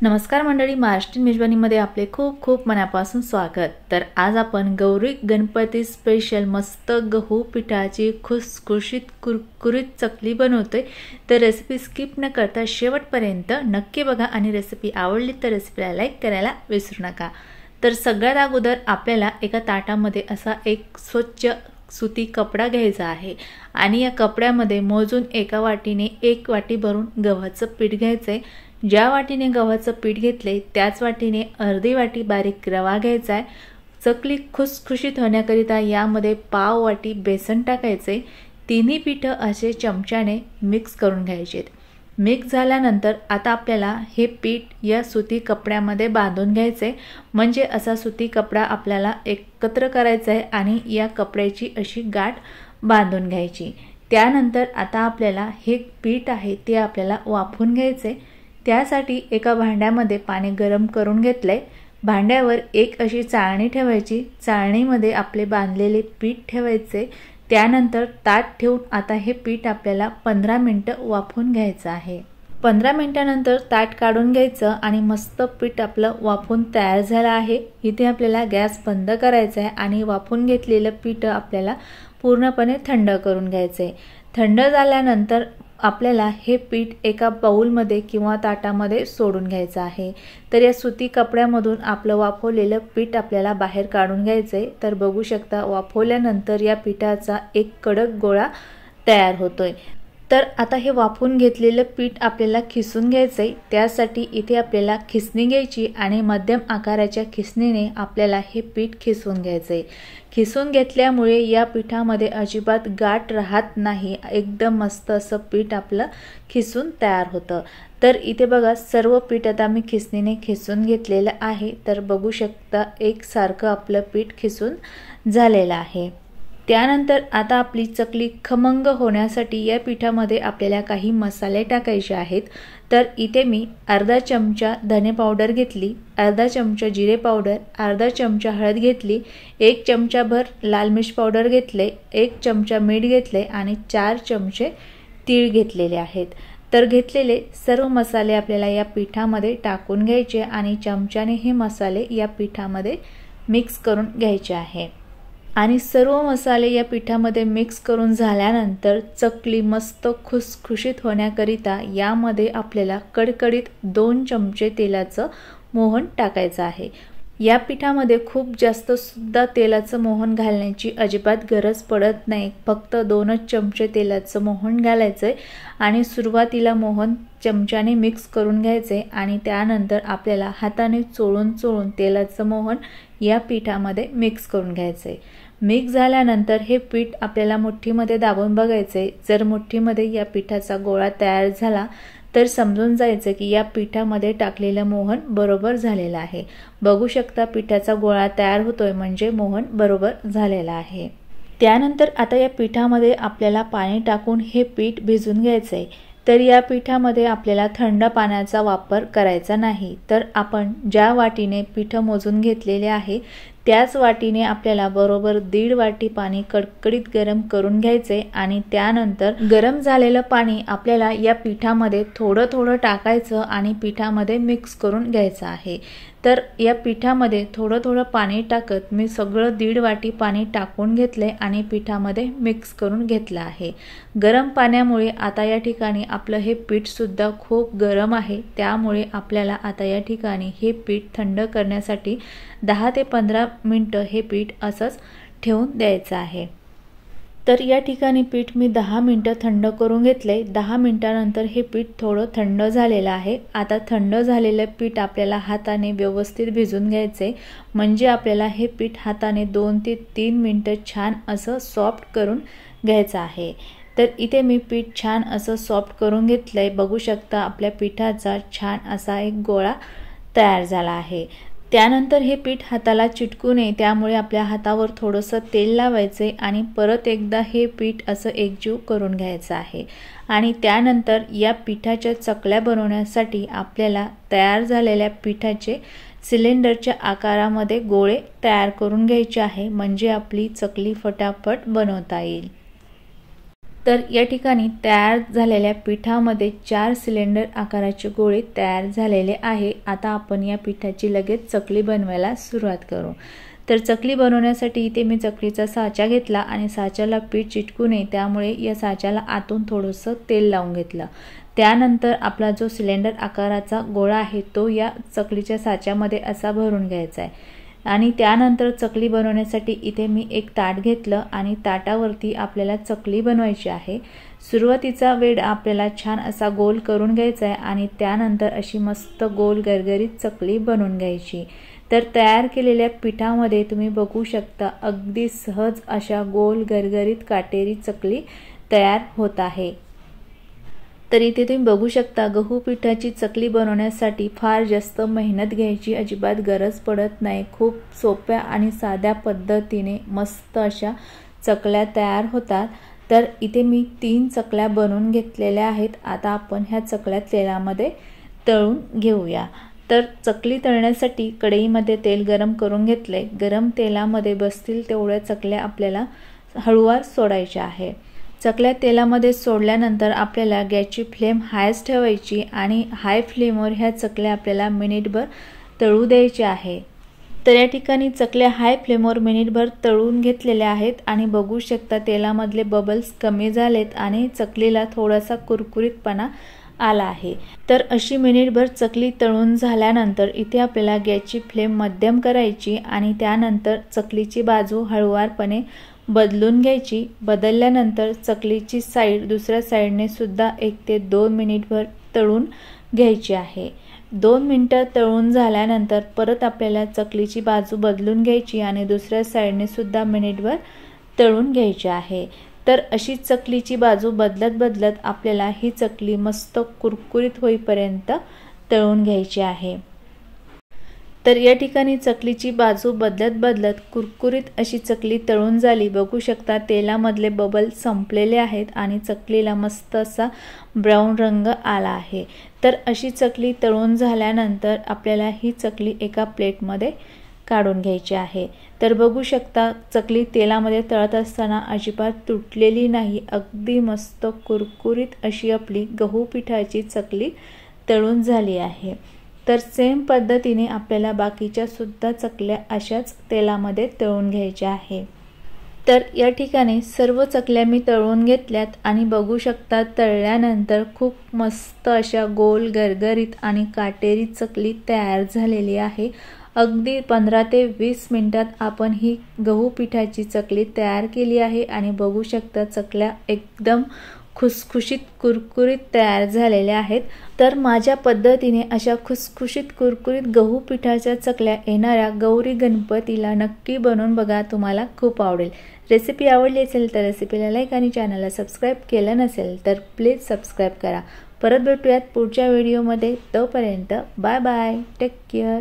नमस्कार मंडळी, महाराष्ट्रीयन मेजवानीमध्ये आपले खूप खूप मनापासून स्वागत। तर आज आपण गौरी गणपती स्पेशल मस्त गहू पिठाची खुसखुशीत कुरकुरीत चकली बनवतोय। तर रेसिपी स्किप न करता शेवटपर्यंत नक्की बघा आणि रेसिपी आवडली तर रेसिपीला लाईक करायला विसरू नका। तर सगळ्यात अगोदर आपल्याला एका ताटामध्ये असा एक स्वच्छ सुती कपडा घ्यायचा आहे आणि या कपड्यामध्ये मोजून एका वाटीने 1 वाटी भरून गव्हाचं पीठ घ्यायचंय। ज्या वाटीने गव्हाचं पीठ घेतले त्याच वाटीने अर्धी वाटी बारीक रवा घ्यायचा आहे। चकली खुसखुशीत होण्याकरिता यामध्ये पाव वाटी बेसन टाकायचे। तिन्ही पीठ असे चमच्याने मिक्स करून घ्यायचे। मिक्स झाल्यानंतर आता आपल्याला हे पीठ या सुती कपड्यामध्ये बांधून घ्यायचे, म्हणजे असा सुती कपडा आपल्याला एकत्र करायचा आहे आणि या कपड्याची अशी गाठ बांधून घ्यायची। त्यानंतर आता आपल्याला हे पीठ आहे ते आपल्याला वाफवून घ्यायचे। त्यासाठी एका भांड्यामध्ये पाणी गरम करून घेतले। भांड्यावर एक अशी चाळणी ठेवायची। चाळणीमध्ये आपले बांधलेले पीठ ठेवायचे। त्यानंतर ताट ठेवून आता हे पीठ आपल्याला 15 मिनिटं वाफवून घ्यायचं आहे। 15 मिनिटांनंतर ताट काढून घ्यायचं आणि मस्त पीठ आपलं वाफवून तयार झालं आहे। इथे आपल्याला गॅस बंद करायचा आहे आणि वाफवून घेतलेलं पीठ आपल्याला पूर्णपणे थंड करून घ्यायचं आहे। थंड झाल्यानंतर आपल्याला हे पीठ एका बाउलमध्ये किंवा ताटामध्ये सोडून घ्यायचं आहे। तर या सुती कपड्यामधून आपलं वाफवलेलं पीठ आपल्याला बाहेर काढून घ्यायचंय। तर बघू शकता वाफवल्यानंतर या पिठाचा एक कडक गोळा तयार होतोय। तर आता हे वाफवून घेतलेलं पीठ आपल्याला खिसून घ्यायचंय। त्यासाठी इथे आपल्याला खिसणी घ्यायची आणि मध्यम आकाराच्या खिसणीने आपल्याला हे पीठ खिसून घ्यायचंय। खिसून घेतल्यामुळे या पिठामध्ये अजिबात गाठ राहत नाही, एकदम मस्त असं पीठ आपलं खिसून तयार होतं। तर इथे बघा सर्व पीठ आता मी खिसणीने खिसून घेतलेलं आहे। तर बघू शकता एकसारखं आपलं पीठ खिसून झालेलं आहे। त्यानंतर आता आपली चकली खमंग होण्यासाठी या पिठामध्ये आपल्याला काही मसाले टाकायचे आहेत। तर इथे मी अर्धा चमचा धने पावडर घेतली, अर्धा चमचा जिरे पावडर, अर्धा चमचा हळद घेतली, 1 चमचाभर लाल मिर्च पावडर घेतले, 1 चमचा मीठ घेतले आणि 4 चमचे तीळ घेतलेले आहेत। तर घेतलेले सर्व मसाले आपल्याला या पिठामध्ये टाकून घ्यायचे आणि चमच्याने हे मसाले या पिठामध्ये मिक्स करून घ्यायचे आहे। आणि सर्व मसाले या पिठामध्ये मिक्स करून झाल्यानंतर चकली मस्त खुसखुशीत होण्याकरिता यामध्ये आपल्याला कडकडीत 2 चमचे तेलाचं मोहन टाकायचं आहे। या पिठामध्ये खूप जास्त सुद्धा तेलाचं मोहन घालण्याची अजिबात गरज पडत नाही, फक्त 2च चमचे तेलाचं मोहन घालायचंय आणि सुरुवातीला मोहन चमच्याने मिक्स करून घ्यायचे आणि त्यानंतर आपल्याला हाताने चोळून चोळून तेलाचं मोहन या पिठामध्ये मिक्स करून घ्यायचंय। मिक्स झाल्यानंतर हे पीठ आपल्याला मुठ्ठीमध्ये दाबून बघायचे। जर मुठ्ठीमध्ये या पिठाचा गोळा तयार झाला तर समजून जायचं की या पिठामध्ये टाकलेलं मोहन बरोबर झालेलं आहे। बघू शकता पिठाचा गोळा तयार होतोय, म्हणजे मोहन बरोबर झालेलं आहे। त्यानंतर आता या पिठामध्ये आपल्याला पाणी टाकून हे पीठ भिजून घ्यायचंय। तर या पिठामध्ये आपल्याला थंड पाण्याचा वापर करायचा नाही। तर आपण ज्या वाटीने पीठ मोजून घेतलेले आहे त्याच वाटीने आपल्याला बरोबर 1.5 वाटी पाणी कडकडीत गरम करून घ्यायचे आणि त्यानंतर गरम झालेलं पाणी आपल्याला या पिठामध्ये थोडं थोडं टाकायचं आणि पिठामध्ये मिक्स करून घ्यायचं आहे। तर या पिठामध्ये थोडं थोडं पाणी टाकत मी सगळं 1.5 वाटी पाणी टाकून घेतले आणि पिठामध्ये मिक्स करून घेतलं आहे। गरम पाण्यामुळे आता या ठिकाणी आपलं हे पीठ सुद्धा खूप गरम आहे, त्यामुळे आपल्याला आता या ठिकाणी हे पीठ थंड करण्यासाठी 10 ते 15 मिनिटं हे पीठ असंच ठेवून द्यायचं आहे। तर या ठिकाणी पीठ मी 10 मिनिटं थंड करून घेतले। 10 मिनिटांनंतर हे पीठ थोडं थंड झालेलं आहे। आता थंड झालेलं पीठ आपल्याला हाताने व्यवस्थित भिजून घ्यायचे, म्हणजे आपल्याला हे पीठ हाताने 2 ते 3 मिनिटं छान असं सॉफ्ट करून घ्यायचं आहे। तर इथे मी पीठ छान असं सॉफ्ट करून घेतलंय। बघू शकता आपल्या पिठाचा छान असा एक गोळा तयार झाला आहे। त्यानंतर हे पीठ हाताला चिटकू नये त्यामुळे आपल्या हातावर थोडंसं तेल लावायचे आणि परत एकदा हे पीठ असं एकजीव करून घ्यायचं आहे। आणि त्यानंतर या पिठाच्या चकल्या बनवण्यासाठी आपल्याला तयार झालेल्या पिठाचे सिलेंडरच्या आकारामध्ये गोळे तयार करून घ्यायचे आहे, म्हणजे आपली चकली फटाफट बनवता येईल। तर या ठिकाणी तयार झालेल्या पिठामध्ये 4 सिलेंडर आकाराचे गोळे तयार झालेले आहे। आता आपण या पिठाची लगेच चकली बनवायला सुरुवात करू। तर चकली बनवण्यासाठी इथे मी चकलीचा साचा घेतला आणि साच्याला पीठ चिटकू नये त्यामुळे या साच्याला आतून थोडंसं तेल लावून घेतलं। त्यानंतर आपला जो सिलेंडर आकाराचा गोळा आहे तो या चकलीच्या साच्यामध्ये असा भरून घ्यायचा आहे आणि त्यानंतर चकली बनवण्यासाठी इथे मी एक ताट घेतलं आणि ताटावरती आपल्याला चकली बनवायची आहे। सुरुवातीचा वेळ आपल्याला छान असा गोल करून घ्यायचा आहे आणि त्यानंतर अशी मस्त गोल गरगरीत चकली बनवून घ्यायची। तर तयार केलेल्या पिठामध्ये तुम्ही बघू शकता अगदी सहज अशा गोल गरगरीत काटेरी चकली तयार होत आहे। तर इथे तुम्ही बघू शकता गहू पिठाची चकली बनवण्यासाठी फार जास्त मेहनत घ्यायची अजिबात गरज पडत नाही। खूप सोप्या आणि साध्या पद्धतीने मस्त अशा चकल्या तयार होतात। तर इथे मी 3 चकल्या बनवून घेतलेल्या आहेत। आता आपण ह्या चकल्या तेलामध्ये तळून घेऊया। तर चकली तळण्यासाठी कढईमध्ये तेल गरम करून घेतले। गरम तेलामध्ये बसतील तेवढ्या चकल्या आपल्याला हळूवार सोडायच्या आहे। चकल्या तेलामध्ये सोडल्यानंतर आपल्याला गॅसची फ्लेम हायच ठेवायची आणि हाय फ्लेमवर ह्या चकल्या आपल्याला मिनिटभर तळू द्यायच्या आहे। तर या ठिकाणी चकल्या हाय फ्लेमवर मिनिटभर तळून घेतलेल्या आहेत आणि बघू शकता तेलामधले बबल्स कमी झालेत आणि चकलीला थोडासा कुरकुरीतपणा आला आहे। तर अशी मिनिटभर चकली तळून झाल्यानंतर इथे आपल्याला गॅसची फ्लेम मध्यम करायची आणि त्यानंतर चकलीची बाजू हळूवारपणे बदलून घ्यायची। बदलल्यानंतर चकलीची साईड दुसऱ्या साईडने सुद्धा 1 ते 2 मिनिटभर तळून घ्यायची आहे। 2 मिनिटं तळून झाल्यानंतर परत आपल्याला चकलीची बाजू बदलून घ्यायची आणि दुसऱ्या साईडने सुद्धा मिनिटभर तळून घ्यायची आहे। तर अशी चकलीची बाजू बदलत आपल्याला ही चकली मस्त कुरकुरीत होईपर्यंत तळून घ्यायची आहे। तर या ठिकाणी चकलीची बाजू बदलत कुरकुरीत अशी चकली तळून झाली। बघू शकता तेलामधले बबल संपलेले आहेत आणि चकलीला मस्त असा ब्राऊन रंग आला आहे। तर अशी चकली तळून झाल्यानंतर आपल्याला ही चकली एका प्लेटमध्ये काढून घ्यायची आहे। तर बघू शकता चकली तेलामध्ये तळत असताना अजिबात तुटलेली नाही। अगदी मस्त कुरकुरीत अशी आपली गहू पिठाची चकली तळून झाली आहे। तर सेम पद्धतीने आपल्याला बाकीच्या सुद्धा चकल्या अशाच तेलामध्ये तळून घ्यायच्या आहे। तर या ठिकाणी सर्व चकल्या मी तळून घेतल्यात आणि बघू शकता तळल्यानंतर खूप मस्त अशा गोल गरगरीत आणि काटेरी चकली तयार झालेली आहे। अगदी 15 ते 20 मिनिटात आपण ही गहू पिठाची चकली तयार केली आहे आणि बघू शकता चकल्या एकदम खुसखुशीत कुरकुरीत तयार झालेल्या आहेत। तर माझ्या पद्धतीने अशा खुसखुशीत कुरकुरीत गहू पिठाच्या चकल्या येणाऱ्या गौरी गणपतीला नक्की बनवून बघा, तुम्हाला खूप आवडेल। रेसिपी आवडली असेल तर रेसिपीला लाईक आणि चॅनलला सबस्क्राईब केलं नसेल तर प्लीज सबस्क्राईब करा। परत भेटूयात पुढच्या व्हिडिओमध्ये, तोपर्यंत बाय बाय, टेक केअर।